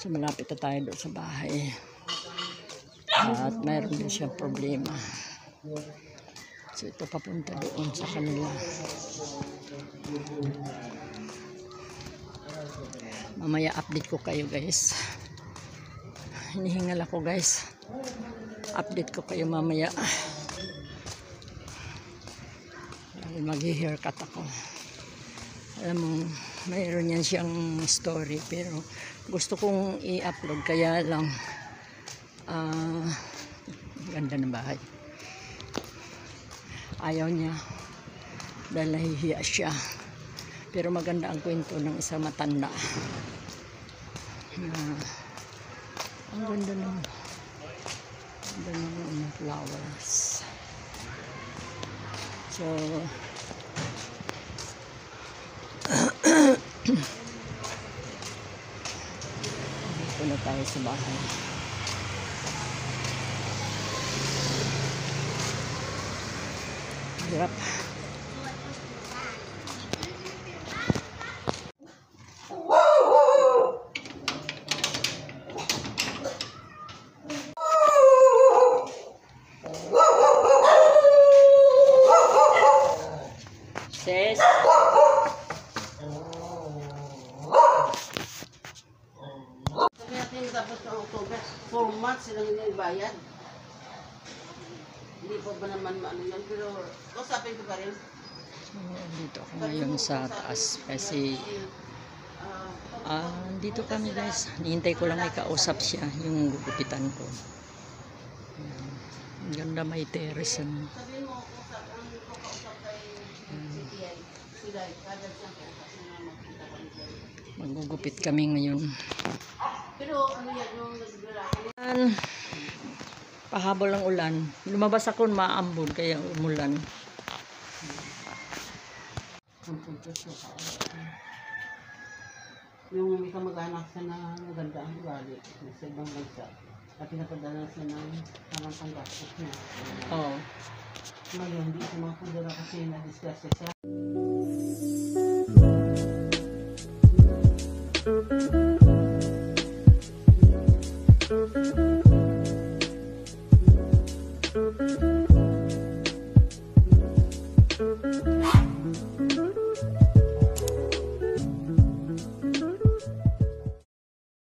So malapit na tayo doon sa bahay. At mayroon din siyang problema. So ito papunta doon sa kanila. Mamaya update ko kayo guys. Hinihingal ako guys. Update ko kayo mamaya. Mag-haircut ako. Alam mo, mayroon yan siyang story pero gusto kong i-upload kaya lang ganda ng bahay. Ayaw niya dahil nahihiya siya. Pero maganda ang kwento ng isang matanda. Ang ganda ng flowers. So dito na tayo sa bahay. Hirap. Sis. Kaya tapos ng October, 4 months silang inibayad. Hindi pa ba naman maano yan, pero kausapin ko pa rin. So, dito ako ngayon sa taas kasi dito kami guys. Hihintay ko lang may kausap siya, yung gugupitan ko. Ang ganda, may terrace. Sabihin mo, kausap kay CTI. Sila, kada siyang kausap na magkita kami dyan. Magugupit kami ngayon. Pero ano yan, yung naglalaki. Pahabol ang ulan. Lumabas ako, maambon kaya umulan. Yung may kamag-anak siya na maganda ang ugali sa ibang bansa. At pinapadala siya ng parang panggastos niya. Oo. Ngayon, hindi siya makapagdala kasi na-discuss siya.